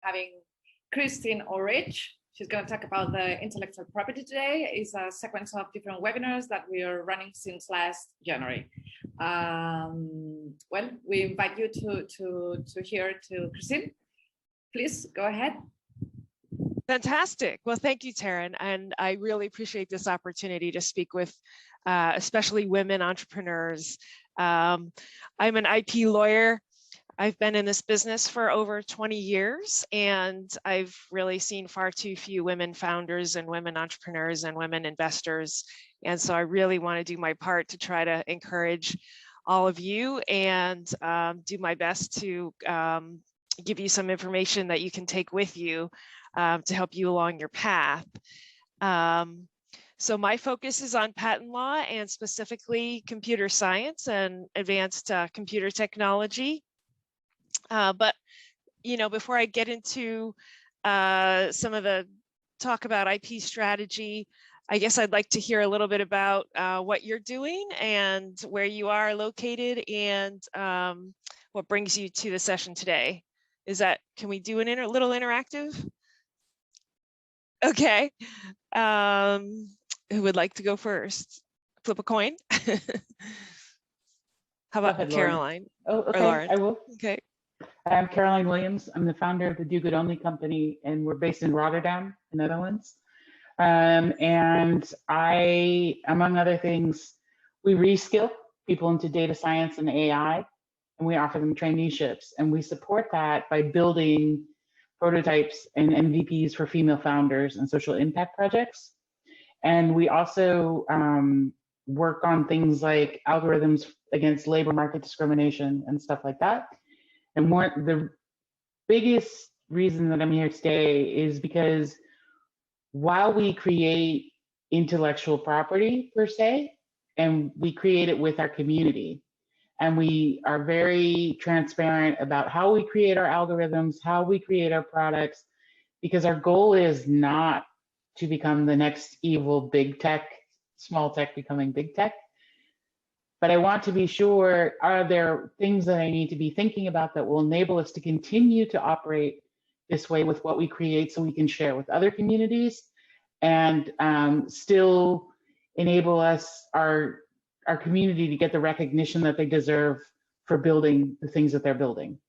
having Christine Orich. She's going to talk about the intellectual property today. It's a sequence of different webinars that we are running since last January. Well, we invite you to hear to Christine. Please go ahead. Fantastic. Well, thank you, Taryn. And I really appreciate this opportunity to speak with especially women entrepreneurs. I'm an IP lawyer. I've been in this business for over 20 years, and I've really seen far too few women founders and women entrepreneurs and women investors. And so I really want to do my part to try to encourage all of you and do my best to give you some information that you can take with you to help you along your path. So my focus is on patent law and specifically computer science and advanced computer technology. But, you know, before I get into some of the talk about IP strategy, I guess I'd like to hear a little bit about what you're doing and where you are located and what brings you to the session today. Is that, can we do a little interactive? Okay. Who would like to go first? Flip a coin. How about ahead, Caroline? Oh, okay, or Lauren? I will. Okay. I'm Caroline Williams. I'm the founder of the Do Good Only company, and we're based in Rotterdam, the Netherlands. And I, among other things, we reskill people into data science and AI, and we offer them traineeships. And we support that by building prototypes and MVPs for female founders and social impact projects. And we also work on things like algorithms against labor market discrimination and stuff like that. And the biggest reason that I'm here today is because while we create intellectual property per se, and we create it with our community, and we are very transparent about how we create our algorithms, how we create our products, because our goal is not to become the next evil big tech, small tech becoming big tech. But I want to be sure, are there things that I need to be thinking about that will enable us to continue to operate this way with what we create so we can share with other communities and still enable us, our community, to get the recognition that they deserve for building the things that they're building.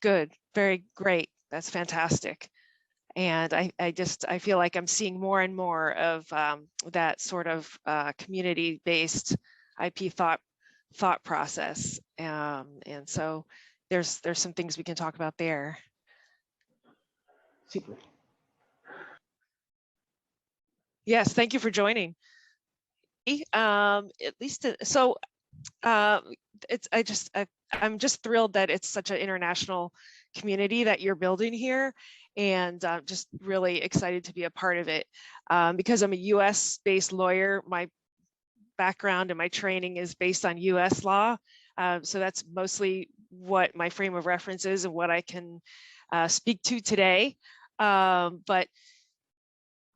Good, very great. That's fantastic. And I feel like I'm seeing more and more of that sort of community-based IP thought process. And so there's some things we can talk about there. Super. Yes, thank you for joining. At least so I'm just thrilled that it's such an international community that you're building here, and just really excited to be a part of it. Because I'm a US based lawyer, my background and my training is based on US law. So that's mostly what my frame of reference is and what I can speak to today. But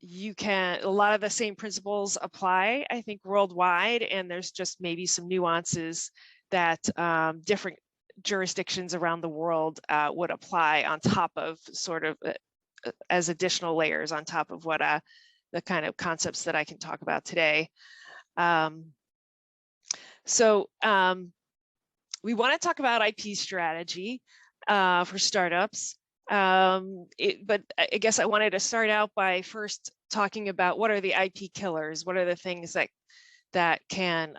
a lot of the same principles apply, I think, worldwide, and there's just maybe some nuances that different jurisdictions around the world would apply on top of sort of as additional layers on top of what the kind of concepts that I can talk about today. So we want to talk about IP strategy for startups. But I guess I wanted to start out by first talking about what are the IP killers, what are the things that can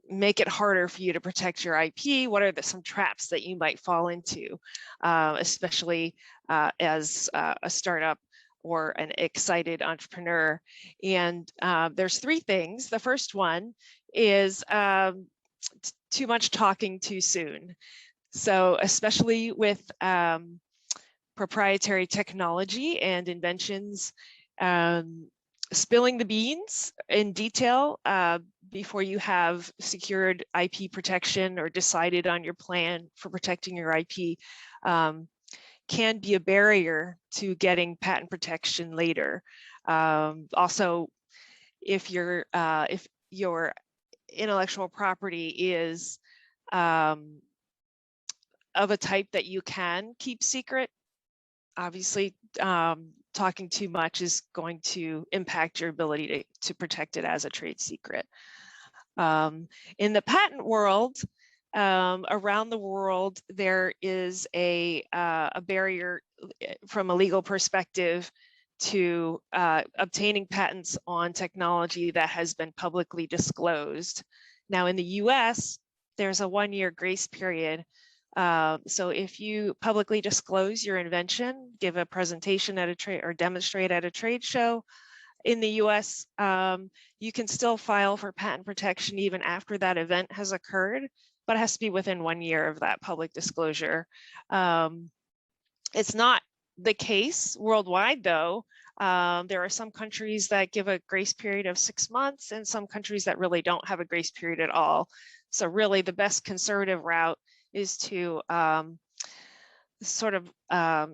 make it harder for you to protect your IP, what are some traps that you might fall into, especially as a startup or an excited entrepreneur. And there's three things. The first one is too much talking too soon. So especially with proprietary technology and inventions, spilling the beans in detail before you have secured IP protection or decided on your plan for protecting your IP can be a barrier to getting patent protection later. Also, if your intellectual property is of a type that you can keep secret. Obviously, talking too much is going to impact your ability to protect it as a trade secret. In the patent world, around the world, there is a barrier from a legal perspective to obtaining patents on technology that has been publicly disclosed. Now, in the US, there's a 1-year grace period. So if you publicly disclose your invention, give a presentation at a trade or demonstrate at a trade show in the US, you can still file for patent protection even after that event has occurred, but it has to be within 1 year of that public disclosure. It's not the case worldwide, though. There are some countries that give a grace period of 6 months and some countries that really don't have a grace period at all. So really the best conservative route is to sort of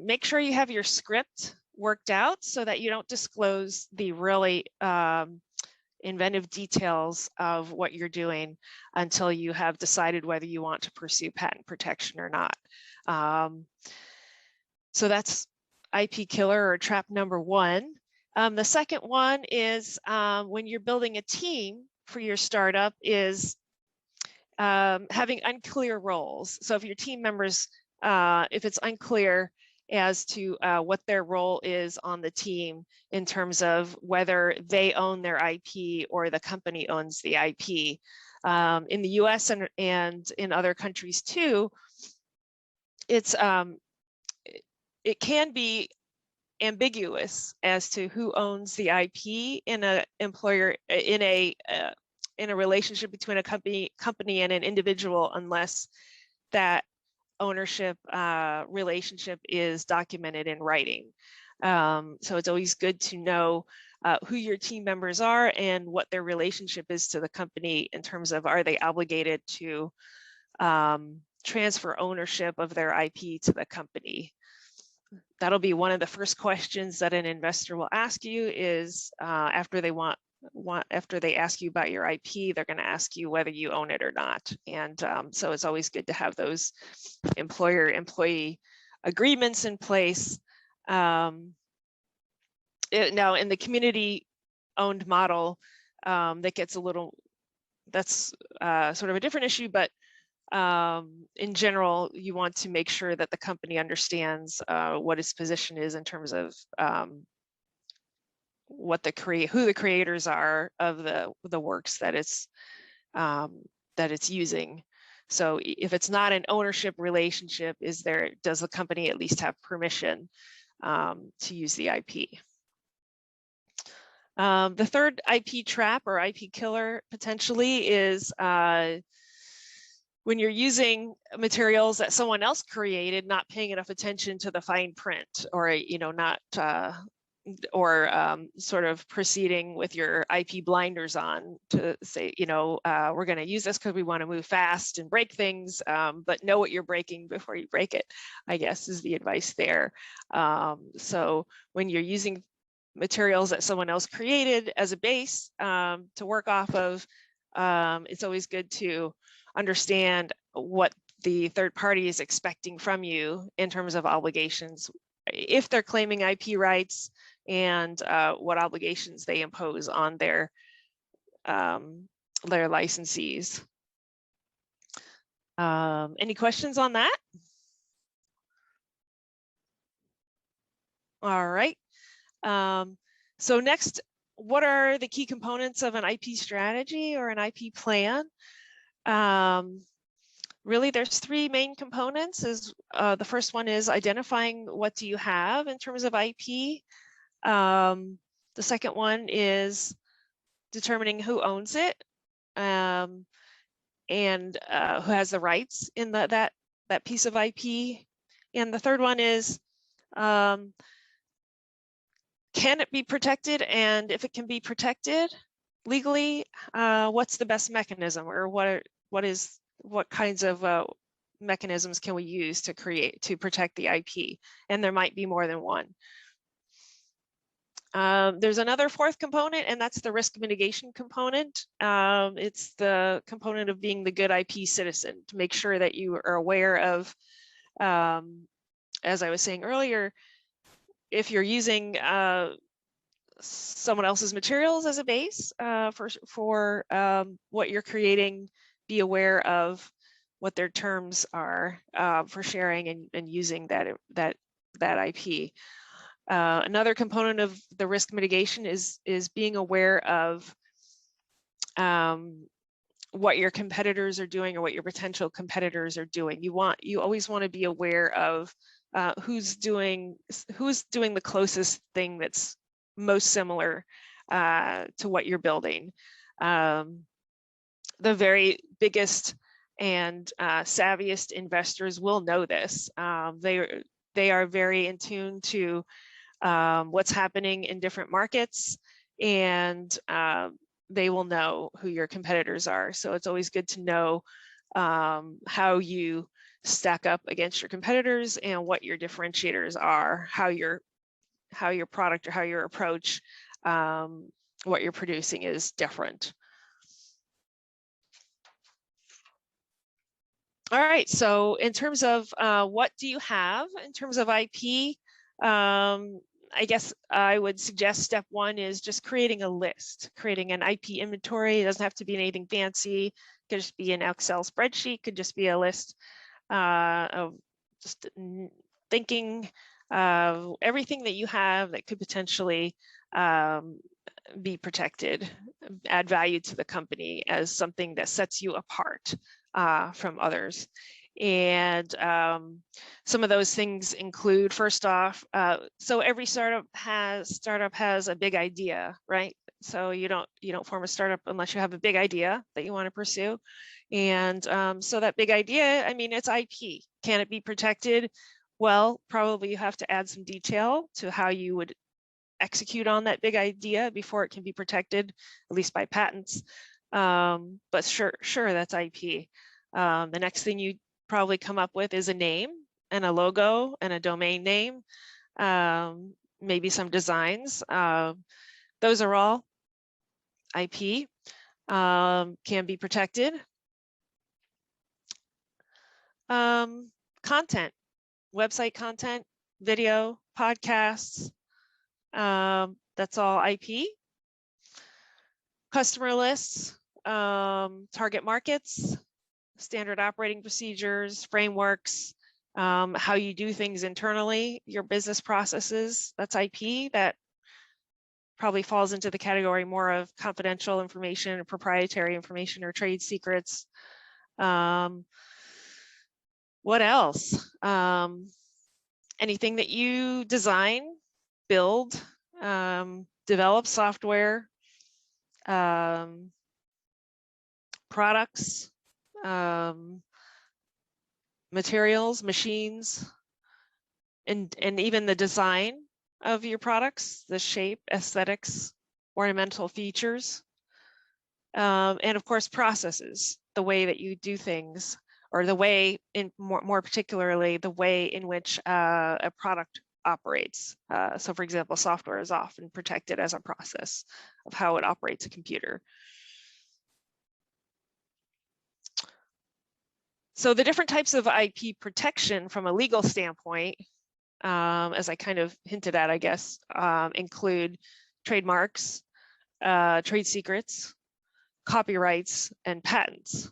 make sure you have your script worked out so that you don't disclose the really inventive details of what you're doing until you have decided whether you want to pursue patent protection or not. So that's IP killer or trap number one. The second one is when you're building a team for your startup is having unclear roles. So if your team members, if it's unclear as to what their role is on the team in terms of whether they own their IP or the company owns the IP. In the US and in other countries too, it's it can be ambiguous as to who owns the IP in a employer in a relationship between a company and an individual, unless that ownership relationship is documented in writing. So it's always good to know who your team members are and what their relationship is to the company in terms of, are they obligated to transfer ownership of their IP to the company. That'll be one of the first questions that an investor will ask you is after they after they ask you about your IP, they're going to ask you whether you own it or not. And so it's always good to have those employer-employee agreements in place. Now, in the community-owned model, that gets a little, that's sort of a different issue, but in general, you want to make sure that the company understands what its position is in terms of who the creators are of the works that it's using. So if it's not an ownership relationship, does the company at least have permission to use the IP? The third IP trap or IP killer potentially is when you're using materials that someone else created, not paying enough attention to the fine print, or not sort of proceeding with your IP blinders on to say, we're going to use this because we want to move fast and break things, but know what you're breaking before you break it, I guess is the advice there. So when you're using materials that someone else created as a base to work off of, it's always good to understand what the third party is expecting from you in terms of obligations, if they're claiming IP rights, and what obligations they impose on their licensees. Any questions on that? All right. So next, what are the key components of an IP strategy or an IP plan? Really, there's three main components. The first one is identifying what do you have in terms of IP. The second one is determining who owns it and who has the rights in that piece of IP. And the third one is, can it be protected? And if it can be protected legally, what's the best mechanism, or what kinds of mechanisms can we use to protect the IP? And there might be more than one. There's another fourth component, and that's the risk mitigation component. It's the component of being the good IP citizen, to make sure that you are aware of As I was saying earlier, if you're using someone else's materials as a base for what you're creating, be aware of what their terms are for sharing and using that IP. Another component of the risk mitigation is being aware of what your competitors are doing or what your potential competitors are doing. You always want to be aware of who's doing the closest thing that's most similar to what you're building. The very biggest and savviest investors will know this. They are very in tune to what's happening in different markets, and they will know who your competitors are. So it's always good to know how you stack up against your competitors and what your differentiators are, how your product or how your approach, what you're producing is different. All right, so in terms of what do you have in terms of IP, I guess I would suggest step one is just creating a list, creating an IP inventory. It doesn't have to be anything fancy. It could just be an Excel spreadsheet, could just be a list of just thinking of everything that you have that could potentially be protected, add value to the company as something that sets you apart from others. And some of those things include, first off, so every startup has a big idea, right? So you don't form a startup unless you have a big idea that you want to pursue. And so that big idea, I mean, it's IP. Can it be protected? Well, probably you have to add some detail to how you would execute on that big idea before it can be protected, at least by patents. But sure, that's IP. The next thing you probably come up with is a name and a logo and a domain name, maybe some designs. Those are all IP, can be protected. Content, website content, video, podcasts, that's all IP. Customer lists, target markets, standard operating procedures, frameworks, how you do things internally, your business processes, that's IP. That probably falls into the category more of confidential information or proprietary information or trade secrets. What else? Anything that you design, build, develop software, products, materials, machines, and even the design of your products, the shape, aesthetics, ornamental features, and of course processes, the way that you do things, or the way, in more particularly, the way in which a product operates. So for example, software is often protected as a process of how it operates a computer. So the different types of IP protection from a legal standpoint, as I kind of hinted at, I guess, include trademarks, trade secrets, copyrights, and patents.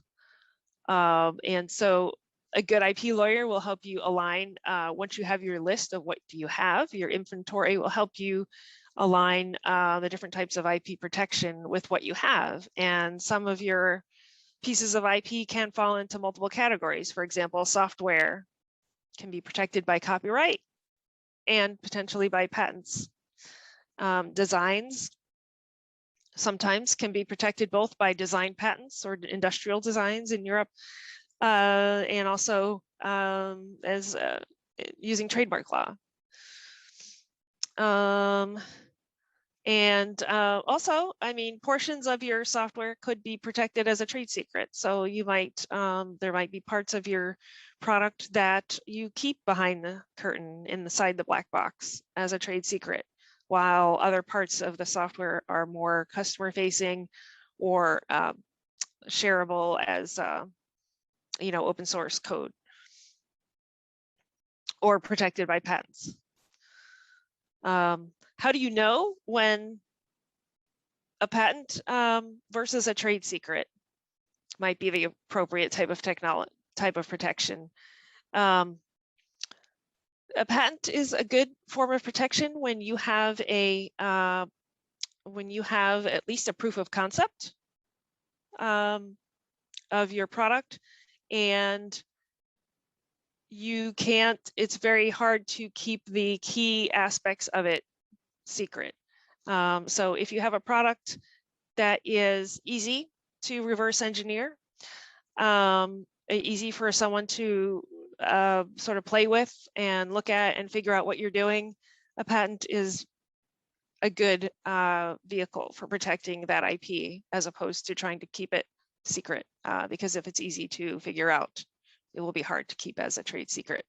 And so a good IP lawyer will help you align, once you have your list of what do you have, your inventory will help you align the different types of IP protection with what you have. And some of your pieces of IP can fall into multiple categories. For example, software can be protected by copyright and potentially by patents. Designs sometimes can be protected both by design patents or industrial designs in Europe, and also as using trademark law. And also, I mean, portions of your software could be protected as a trade secret. So you might, there might be parts of your product that you keep behind the curtain inside the black box as a trade secret, while other parts of the software are more customer facing or shareable as, you know, open source code. or protected by patents. How do you know when a patent versus a trade secret might be the appropriate type of protection? A patent is a good form of protection when you have at least a proof of concept of your product, and it's very hard to keep the key aspects of it secret. So if you have a product that is easy to reverse engineer, easy for someone to sort of play with and look at and figure out what you're doing, a patent is a good vehicle for protecting that IP, as opposed to trying to keep it secret, because if it's easy to figure out, it will be hard to keep as a trade secret.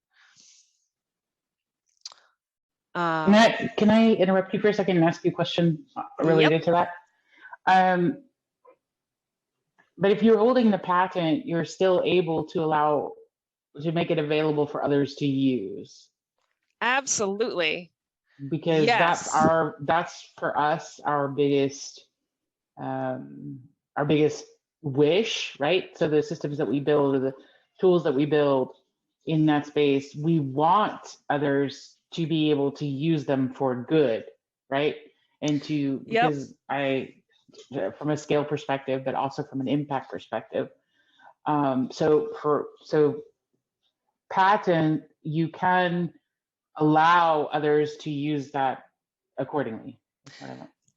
Can I interrupt you for a second and ask you a question related to that? But if you're holding the patent, you're still able to make it available for others to use. Absolutely. Because yes. that's for us our biggest wish, right? So the systems that we build, or the tools that we build in that space, we want others to be able to use them for good, right? And because from a scale perspective, but also from an impact perspective. So patent, you can allow others to use that accordingly.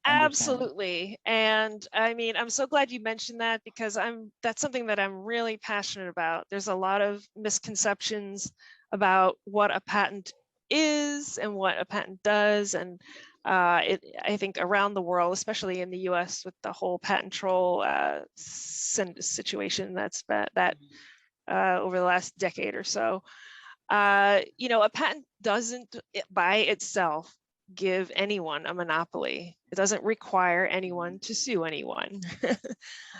Absolutely. And I mean, I'm so glad you mentioned that, because that's something that I'm really passionate about. There's a lot of misconceptions about what a patent is and what a patent does. And I think around the world, especially in the US, with the whole patent troll situation that's over the last decade or so, a patent doesn't by itself give anyone a monopoly. It doesn't require anyone to sue anyone.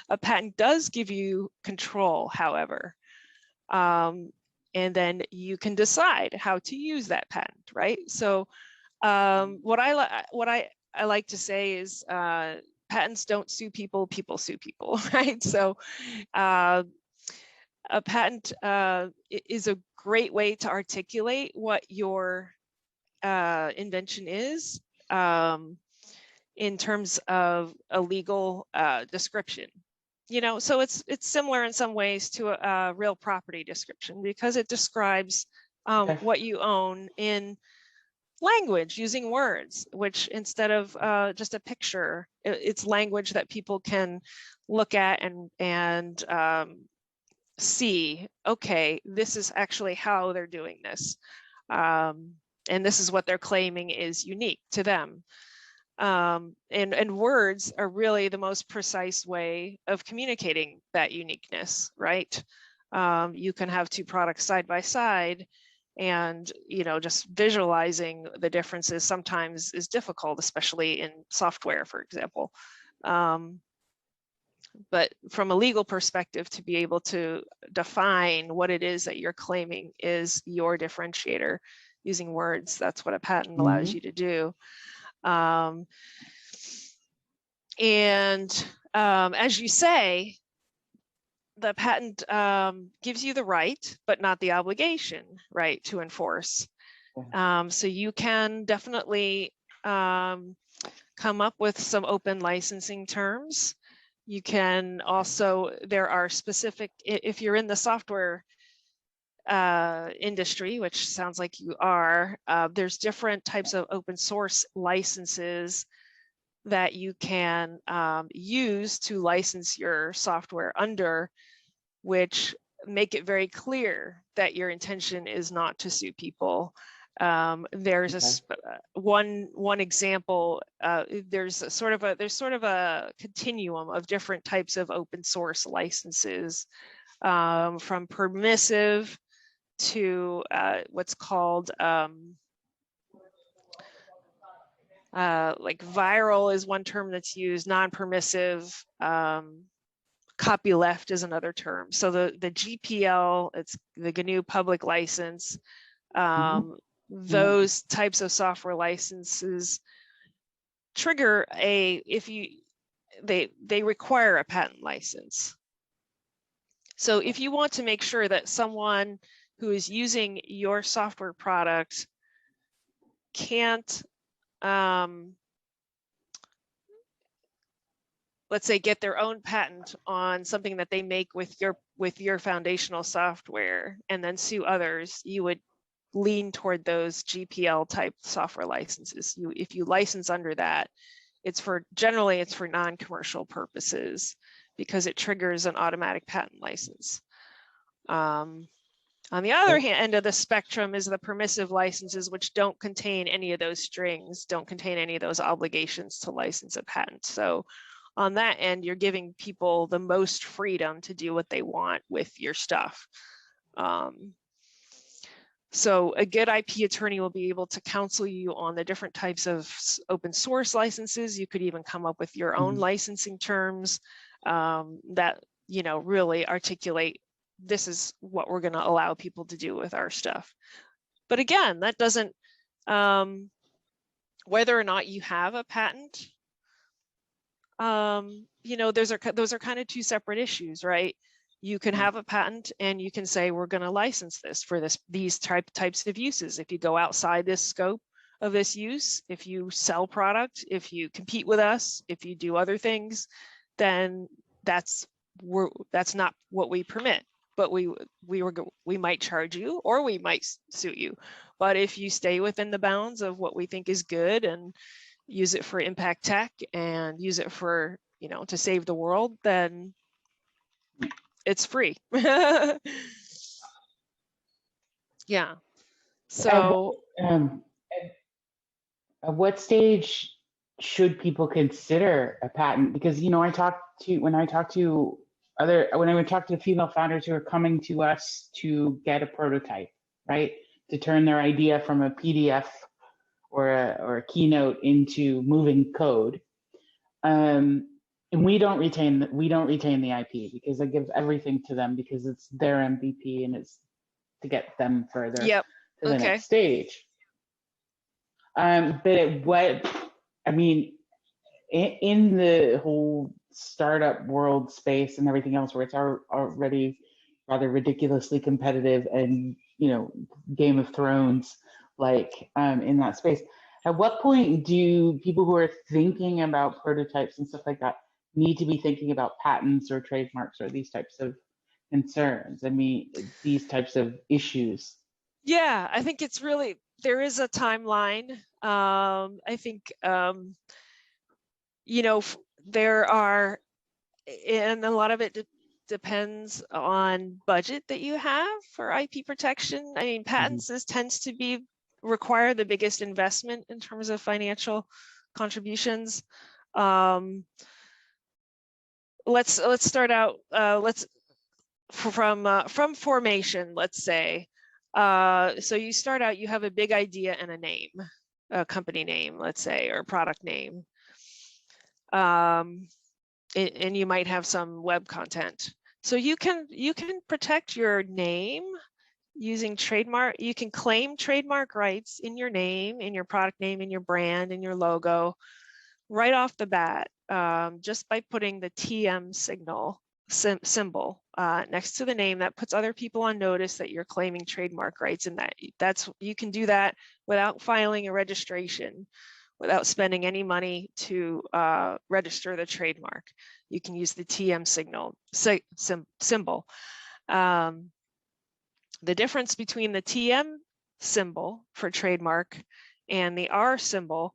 A patent does give you control, however, and then you can decide how to use that patent, right? So what I like to say is patents don't sue people, people sue people, right? So a patent is a great way to articulate what your invention is in terms of a legal description. So it's similar in some ways to a real property description, because it describes what you own in language, using words, which instead of just a picture, it's language that people can look at and see, okay, this is actually how they're doing this. And this is what they're claiming is unique to them. And words are really the most precise way of communicating that uniqueness, right? You can have two products side by side, and just visualizing the differences sometimes is difficult, especially in software, for example. But from a legal perspective, to be able to define what it is that you're claiming is your differentiator using words, that's what a patent allows you to do. As you say, the patent gives you the right, but not the obligation, right, to enforce. So you can definitely come up with some open licensing terms. You can also, there are specific, if you're in the software industry, which sounds like you are, there's different types of open source licenses that you can use to license your software under, which make it very clear that your intention is not to sue people. There's one example. There's sort of a continuum of different types of open source licenses, from permissive to what's called like viral is one term that's used, non-permissive, copyleft is another term. So the GPL, it's the GNU public license, Those types of software licenses trigger they require a patent license. So if you want to make sure that someone who is using your software product can't, let's say, get their own patent on something that they make with your foundational software and then sue others, you would lean toward those GPL type software licenses. If you license under that, generally it's for non-commercial purposes because it triggers an automatic patent license. On the other end of the spectrum is the permissive licenses, which don't contain any of those strings, don't contain any of those obligations to license a patent. So on that end, you're giving people the most freedom to do what they want with your stuff. So a good IP attorney will be able to counsel you on the different types of open source licenses. You could even come up with your own licensing terms that, really articulate, this is what we're going to allow people to do with our stuff. But again, that doesn't, whether or not you have a patent, those are kind of two separate issues, right? You can have a patent and you can say, we're going to license this for these types of uses. If you go outside this scope of this use, if you sell product, if you compete with us, if you do other things, then that's not what we permit. But we might charge you or we might sue you. But if you stay within the bounds of what we think is good and use it for impact tech and use it for, to save the world, then it's free. Yeah. So at what stage should people consider a patent? Because when I talk to female founders who are coming to us to get a prototype, right, to turn their idea from a PDF or a keynote into moving code, and we don't retain the IP because it gives everything to them because it's their MVP and it's to get them further to the next stage. But in the whole startup world space and everything else where it's already rather ridiculously competitive and Game of Thrones in that space, at what point do people who are thinking about prototypes and stuff like that need to be thinking about patents or trademarks or these types of concerns? These types of issues. Yeah, I think it's really, there is a timeline. I think, there are, and a lot of it depends on budget that you have for IP protection. Patents tends to require the biggest investment in terms of financial contributions. Let's start out. From formation. Let's say. So you start out. You have a big idea and a name, a company name, let's say, or a product name. And you might have some web content. So you can protect your name using trademark. You can claim trademark rights in your name, in your product name, in your brand, in your logo, right off the bat, just by putting the TM symbol next to the name. That puts other people on notice that you're claiming trademark rights, and you can do that without filing a registration, without spending any money to register the trademark. You can use the TM symbol. The difference between the TM symbol for trademark and the R symbol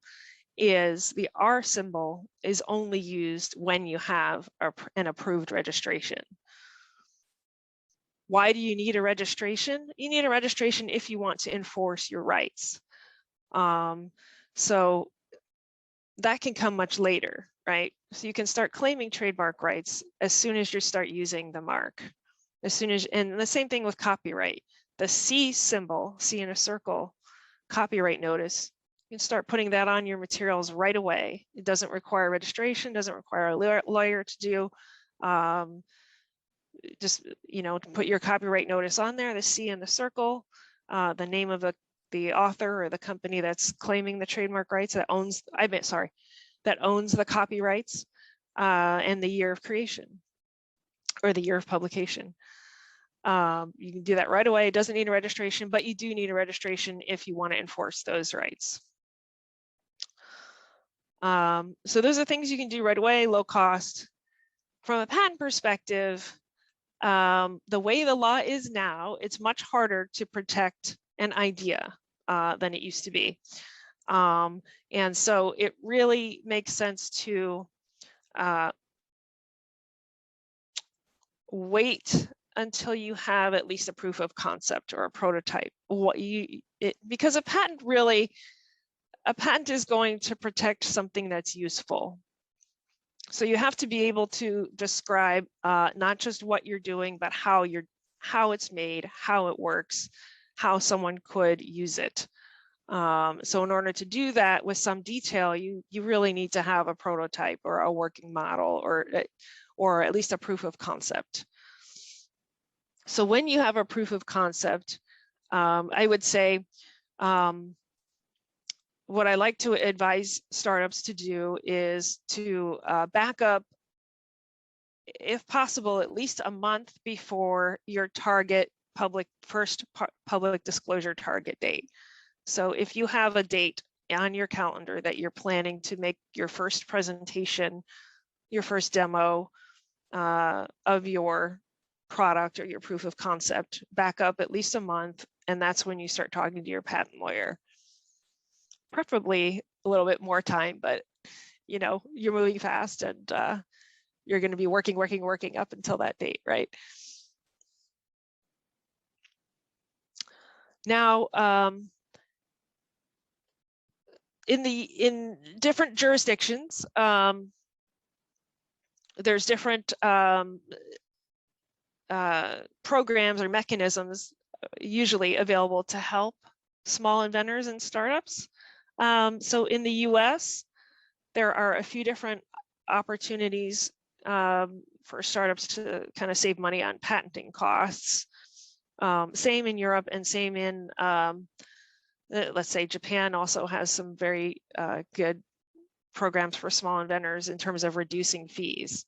is the R symbol is only used when you have an approved registration. Why do you need a registration? You need a registration if you want to enforce your rights. So that can come much later, right? So you can start claiming trademark rights as soon as you start using the mark. And the same thing with copyright. The C symbol, C in a circle, copyright notice, you can start putting that on your materials right away. It doesn't require registration, doesn't require a lawyer to do. Just, to put your copyright notice on there, the C in the circle, the name of the author or the company that's claiming the trademark rights that owns, that owns the copyrights, and the year of creation or the year of publication. You can do that right away. It doesn't need a registration, but you do need a registration if you want to enforce those rights. So those are things you can do right away, low cost. From a patent perspective, the way the law is now, it's much harder to protect an idea than it used to be. And so it really makes sense to wait until you have at least a proof of concept or a prototype. Because a patent is going to protect something that's useful. So you have to be able to describe not just what you're doing, but how it's made, how it works, how someone could use it. So in order to do that with some detail, you really need to have a prototype or a working model or at least a proof of concept. So when you have a proof of concept, I would say what I like to advise startups to do is to back up, if possible, at least a month before your target first public disclosure target date. So if you have a date on your calendar that you're planning to make your first presentation, your first demo of your product or your proof of concept, back up at least a month, and that's when you start talking to your patent lawyer. Preferably a little bit more time, but you're moving fast and you're going to be working up until that date, right? Now, in different jurisdictions, there's different programs or mechanisms usually available to help small inventors and startups. So in the US, there are a few different opportunities for startups to kind of save money on patenting costs. Same in Europe and same in, let's say Japan also has some very good programs for small inventors in terms of reducing fees.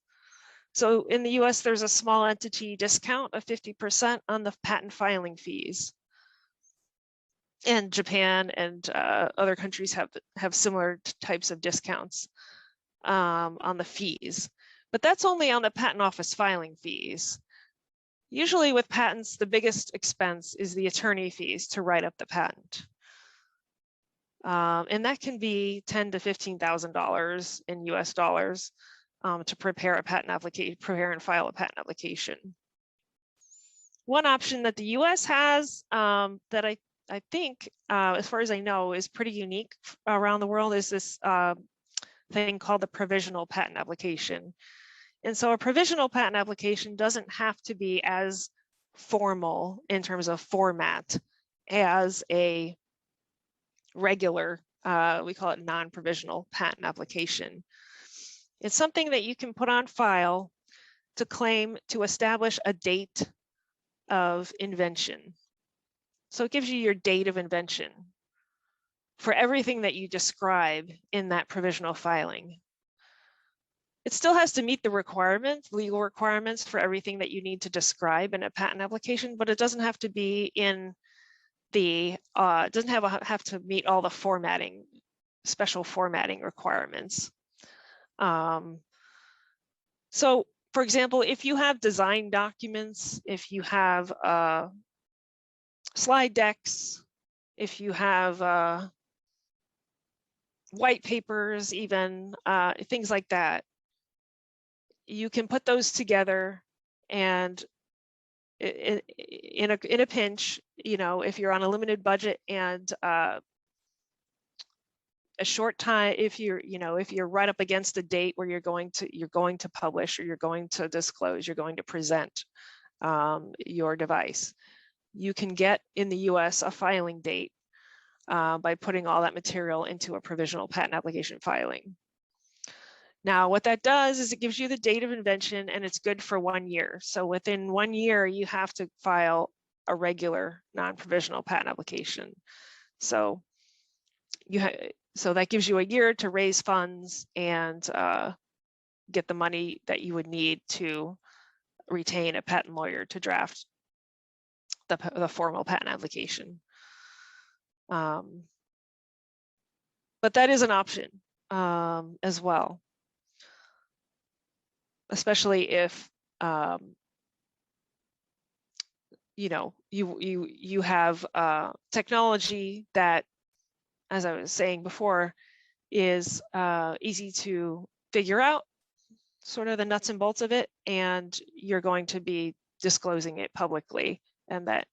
So in the US, there's a small entity discount of 50% on the patent filing fees. And Japan and other countries have similar types of discounts on the fees. But that's only on the patent office filing fees. Usually with patents, the biggest expense is the attorney fees to write up the patent. And that can be $10,000 to $15,000 in US dollars to prepare a patent application, prepare and file a patent application. One option that the US has that I think, as far as I know, is pretty unique around the world is this thing called the provisional patent application. And so a provisional patent application doesn't have to be as formal in terms of format as a regular, we call it non-provisional patent application. It's something that you can put on file to claim to establish a date of invention. So it gives you your date of invention for everything that you describe in that provisional filing. It still has to meet the requirements, legal requirements for everything that you need to describe in a patent application, but it doesn't have to be in the, doesn't have to meet all the formatting, special formatting requirements. So for example, if you have design documents, if you have slide decks, if you have white papers, even things like that, you can put those together, and in a pinch, if you're on a limited budget and a short time, if you're right up against a date where you're going to publish, or you're going to disclose, you're going to present your device, you can get in the US a filing date by putting all that material into a provisional patent application filing. Now, what that does is it gives you the date of invention, and it's good for 1 year. So within 1 year, you have to file a regular non-provisional patent application. So so that gives you a year to raise funds and get the money that you would need to retain a patent lawyer to draft the formal patent application. But that is an option as well, especially if you know, you have technology that, as I was saying before, is easy to figure out, sort of the nuts and bolts of it, and you're going to be disclosing it publicly, and that,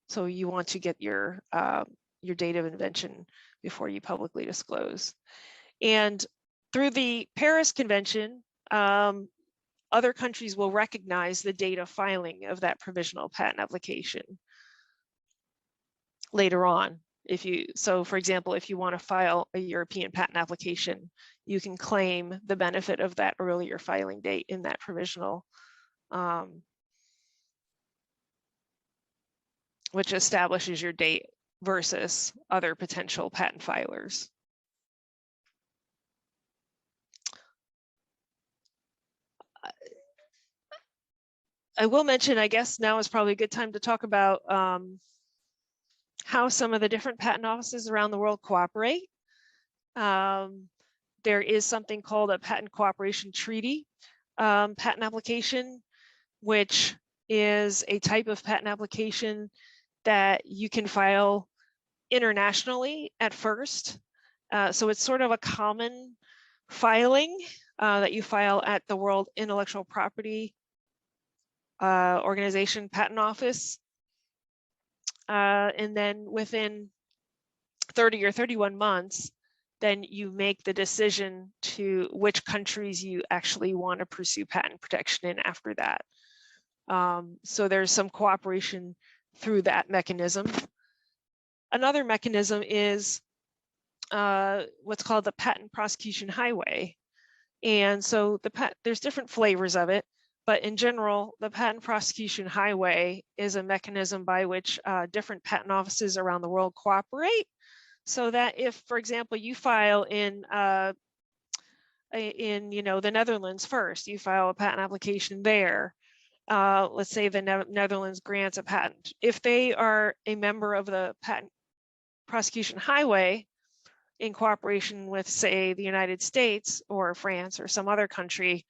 so you want to get your date of invention before you publicly disclose. And through the Paris Convention, other countries will recognize the date of filing of that provisional patent application later on. So for example, if you want to file a European patent application, you can claim the benefit of that earlier filing date in that provisional, which establishes your date versus other potential patent filers. I will mention, I guess now is probably a good time to talk about how some of the different patent offices around the world cooperate. There is something called a patent cooperation treaty patent application, which is a type of patent application that you can file internationally at first. So it's sort of a common filing that you file at the World Intellectual Property Organization Patent Office. And then within 30 or 31 months, then you make the decision to which countries you actually want to pursue patent protection in after that. So there's some cooperation through that mechanism. Another mechanism is what's called the patent prosecution highway. And so there's different flavors of it, but in general, the patent prosecution highway is a mechanism by which different patent offices around the world cooperate. So that if, for example, you file in the Netherlands first, you file a patent application there. Let's say the Netherlands grants a patent. If they are a member of the patent prosecution highway in cooperation with, say, the United States or France or some other country,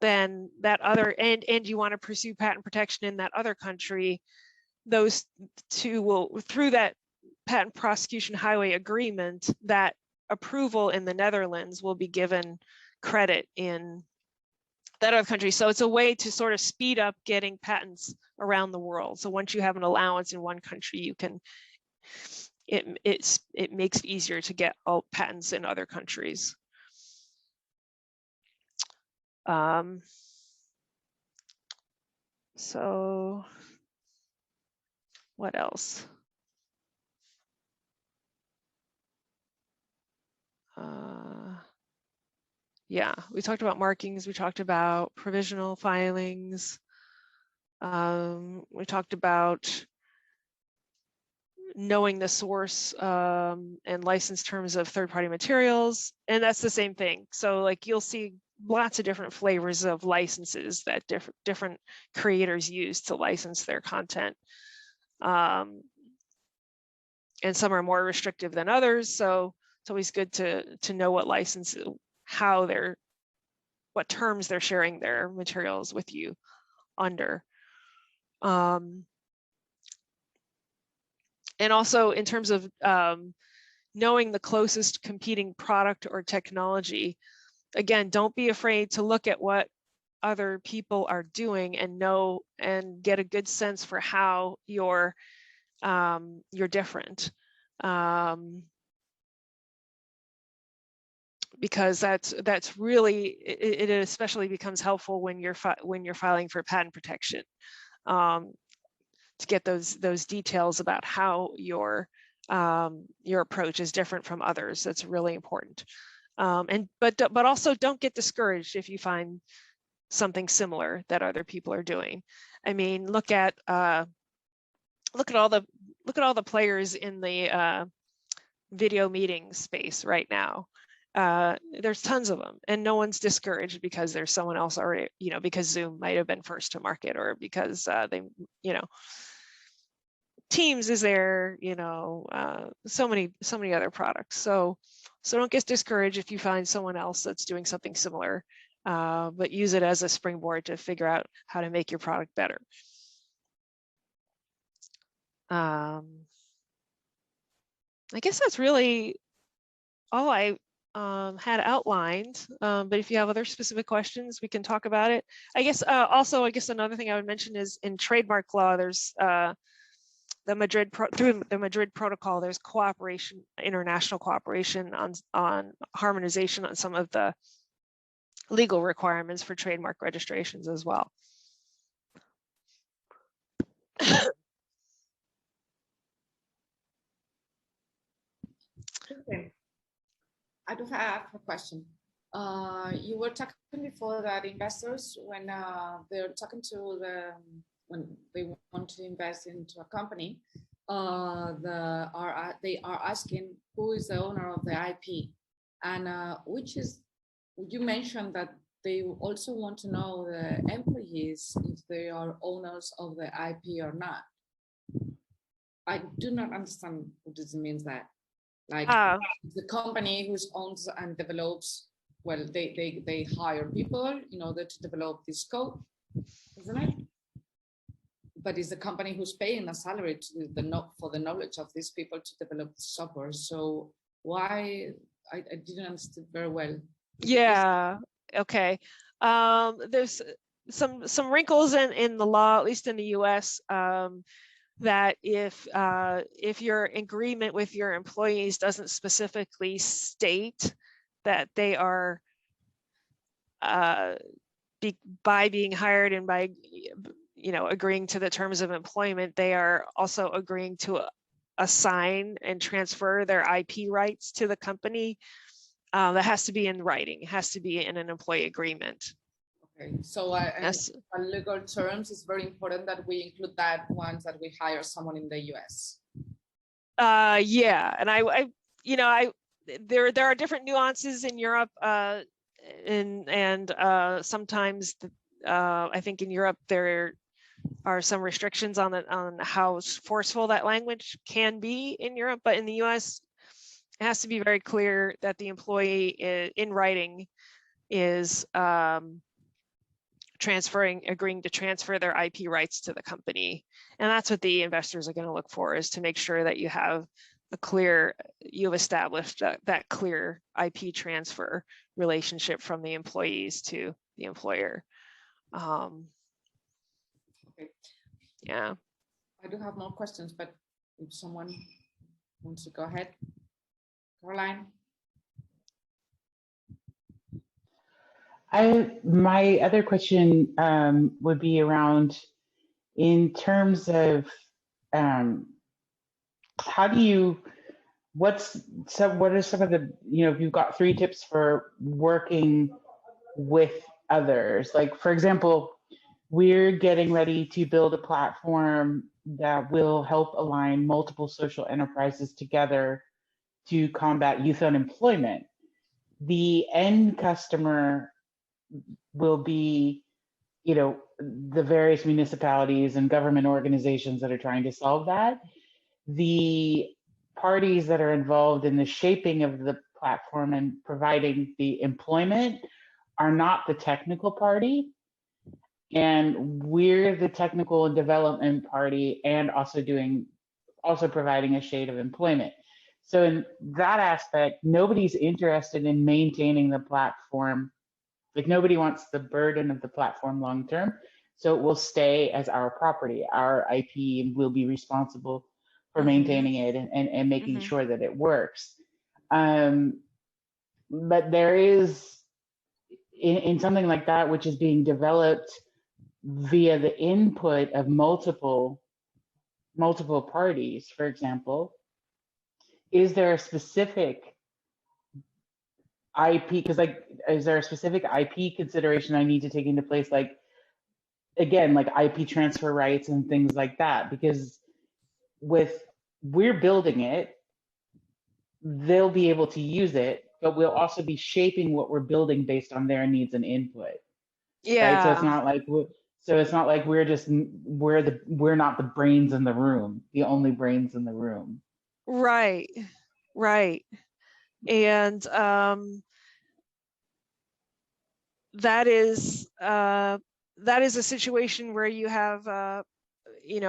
then that other, and you want to pursue patent protection in that other country, those two will, through that patent prosecution highway agreement, that approval in the Netherlands will be given credit in that other country. So it's a way to sort of speed up getting patents around the world. So once you have an allowance in one country, you can, it makes it easier to get all patents in other countries. So what else? Yeah, we talked about markings, we talked about provisional filings, we talked about knowing the source and license terms of third-party materials, and that's the same thing. So like you'll see lots of different flavors of licenses that different creators use to license their content. And some are more restrictive than others, so it's always good to know what license, what terms they're sharing their materials with you under. And also in terms of knowing the closest competing product or technology, again, don't be afraid to look at what other people are doing and know and get a good sense for how you're different. Because that's really, it especially becomes helpful when you're filing for patent protection, to get those details about how your approach is different from others. That's really important. But also don't get discouraged if you find something similar that other people are doing. I mean, look at all the players in the video meeting space right now. There's tons of them, and no one's discouraged because there's someone else already, you know, because Zoom might have been first to market, or because they, you know, Teams is there, you know, so many other products. So don't get discouraged if you find someone else that's doing something similar, but use it as a springboard to figure out how to make your product better. I guess that's really all I had outlined, but if you have other specific questions, we can talk about it. I guess also, I guess another thing I would mention is in trademark law, there's through the Madrid Protocol, there's cooperation, international cooperation on harmonization on some of the legal requirements for trademark registrations as well. Okay. I do have a question. You were talking before that investors, when they're talking to when they want to invest into a company, they are asking who is the owner of the IP, and you mentioned that they also want to know the employees if they are owners of the IP or not. I do not understand what this means. That like the company who owns and develops, well, they hire people in order to develop this code, isn't it? But it's the company who's paying a salary to for the knowledge of these people to develop the software. So why, I didn't understand very well. Yeah. Okay. There's some wrinkles in the law, at least in the U.S. That if your agreement with your employees doesn't specifically state that they are by being hired and by, you know, agreeing to the terms of employment, they are also agreeing to assign and transfer their IP rights to the company. That has to be in writing. It has to be in an employee agreement. Okay, so yes. In legal terms, it's very important that we include that once that we hire someone in the US. Yeah, and there are different nuances in Europe, and sometimes I think in Europe there are some restrictions on how forceful that language can be in Europe, but in the US it has to be very clear that the employee in writing is agreeing to transfer their IP rights to the company. And that's what the investors are going to look for, is to make sure that you've established that clear IP transfer relationship from the employees to the employer. Okay. Yeah. I do have more questions, but if someone wants to go ahead. Caroline. My other question would be around, in terms of what are some of the, if you've got 3 tips for working with others, like, for example, we're getting ready to build a platform that will help align multiple social enterprises together to combat youth unemployment. The end customer will be, the various municipalities and government organizations that are trying to solve that. The parties that are involved in the shaping of the platform and providing the employment are not the technical party. And we're the technical and development party, and also providing a shade of employment. So in that aspect, nobody's interested in maintaining the platform. Like, nobody wants the burden of the platform long term. So it will stay as our property. Our IP will be responsible for maintaining it and making sure that it works. But there is, in something like that, which is being developed via the input of multiple parties, for example, is there a specific IP, because like, is there a specific IP consideration I need to take into place? Like, again, like IP transfer rights and things like that, because we're building it, they'll be able to use it, but we'll also be shaping what we're building based on their needs and input. Right. So it's Yeah. not like we're not the brains in the room, the only brains in the room. Right. Right. And that is a situation where you have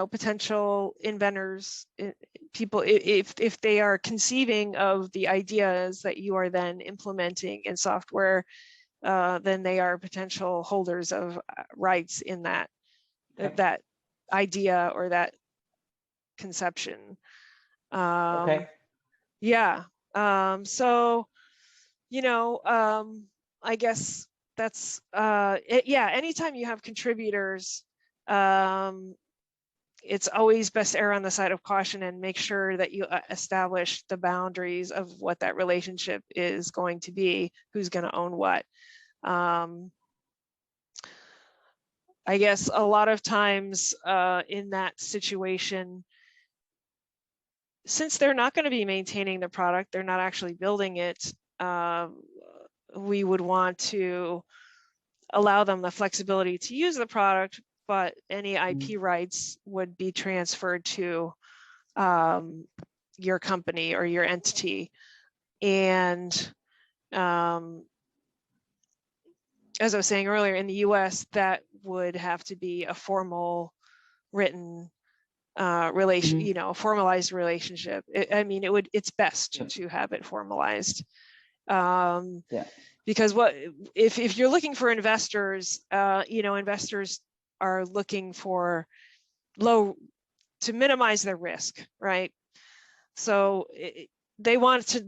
potential inventors, people, if they are conceiving of the ideas that you are then implementing in software, then they are potential holders of rights in that that idea or that conception. Okay. Yeah. So, I guess that's yeah, anytime you have contributors, it's always best to err on the side of caution and make sure that you establish the boundaries of what that relationship is going to be, who's going to own what. I guess a lot of times in that situation, since they're not going to be maintaining the product, they're not actually building it, we would want to allow them the flexibility to use the product, but any IP rights would be transferred to your company or your entity. And as I was saying earlier, in the US, that would have to be a formal written relation, a formalized relationship. It's best to have it formalized. Because if you're looking for investors, investors are looking for to minimize their risk, right? So they want to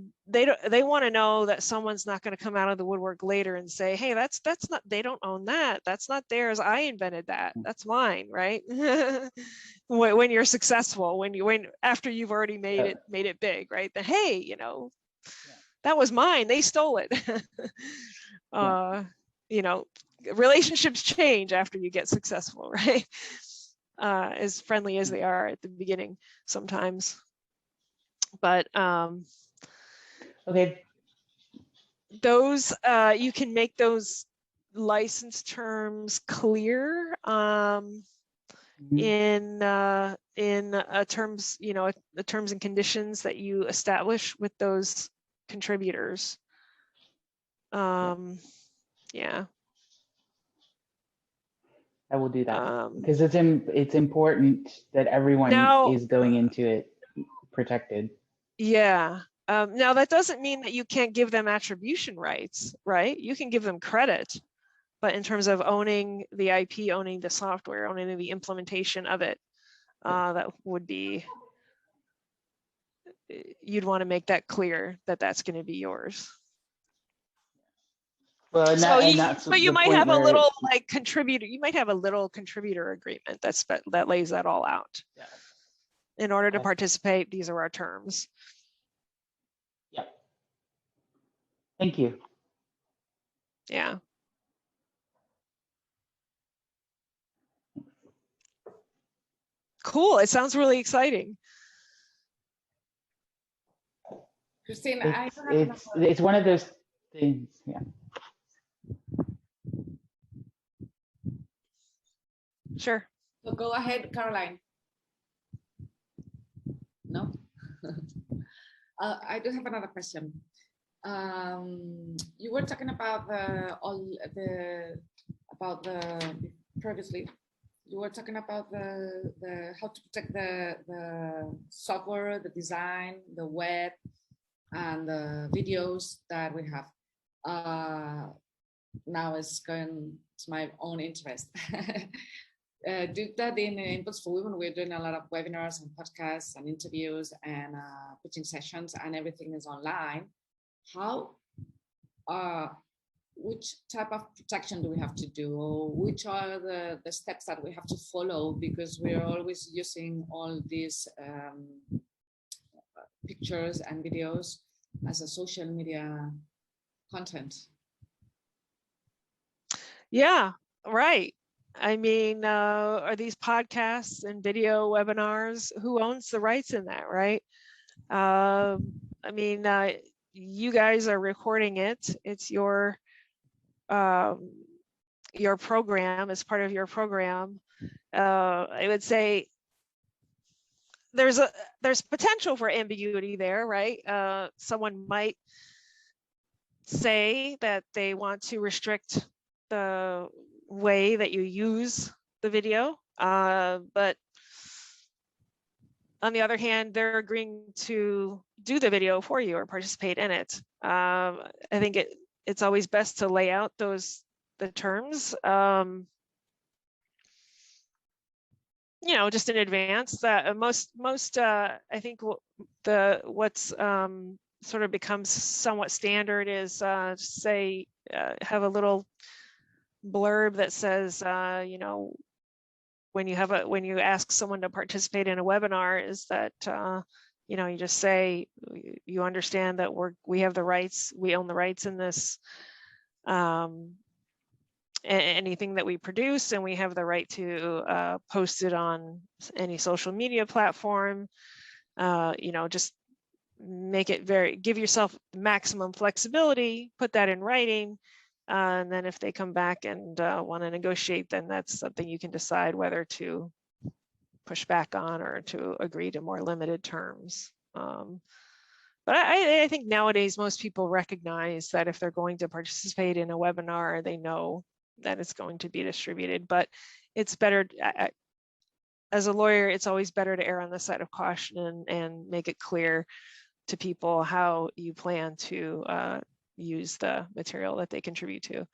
know that someone's not going to come out of the woodwork later and say, hey, that's not, they don't own that, that's not theirs, I invented that, that's mine, right? when you're successful, when after you've already made it big, right? Then, hey, that was mine, they stole it. Relationships change after you get successful, right? As friendly as they are at the beginning sometimes. But okay, those you can make those license terms clear in terms, the terms and conditions that you establish with those contributors. Yeah. I will do that because it's important that everyone is going into it protected. Yeah. Now that doesn't mean that you can't give them attribution rights, right? You can give them credit, but in terms of owning the IP, owning the software, owning the implementation of it, that would be, you'd want to make that clear that that's going to be yours. Well, but you might have a little contributor. You might have a little contributor agreement that lays that all out. Yeah. In order to participate, these are our terms. Yeah. Thank you. Yeah. Cool. It sounds really exciting. Christine, it's one of those things. Yeah. Sure. So go ahead, Caroline. No? I do have another question. You were talking about previously. You were talking about the how to protect the software, the design, the web, and the videos that we have. Now it's going to my own interest. Due that in Inputs for Women, we're doing a lot of webinars and podcasts and interviews and pitching sessions, and everything is online. How, which type of protection do we have to do? Or which are the steps that we have to follow? Because we're always using all these pictures and videos as a social media content. Yeah, right. I mean, are these podcasts and video webinars, who owns the rights in that, right? I mean, you guys are recording it. It's your program, as part of your program. I would say there's potential for ambiguity there, right? Someone might say that they want to restrict the way that you use the video, but on the other hand, they're agreeing to do the video for you or participate in it. I think it's always best to lay out the terms, you know, just in advance. That most I think what's sort of becomes somewhat standard is say have a little blurb that says, you know, when you ask someone to participate in a webinar, is that you know, you just say you understand that we have the rights, we own the rights in this anything that we produce, and we have the right to post it on any social media platform. You know, just make it give yourself maximum flexibility, put that in writing, and then if they come back and want to negotiate, then that's something you can decide whether to push back on or to agree to more limited terms. But I think nowadays most people recognize that if they're going to participate in a webinar, they know that it's going to be distributed. But it's better, as a lawyer, it's always better to err on the side of caution and make it clear to people how you plan to use the material that they contribute to.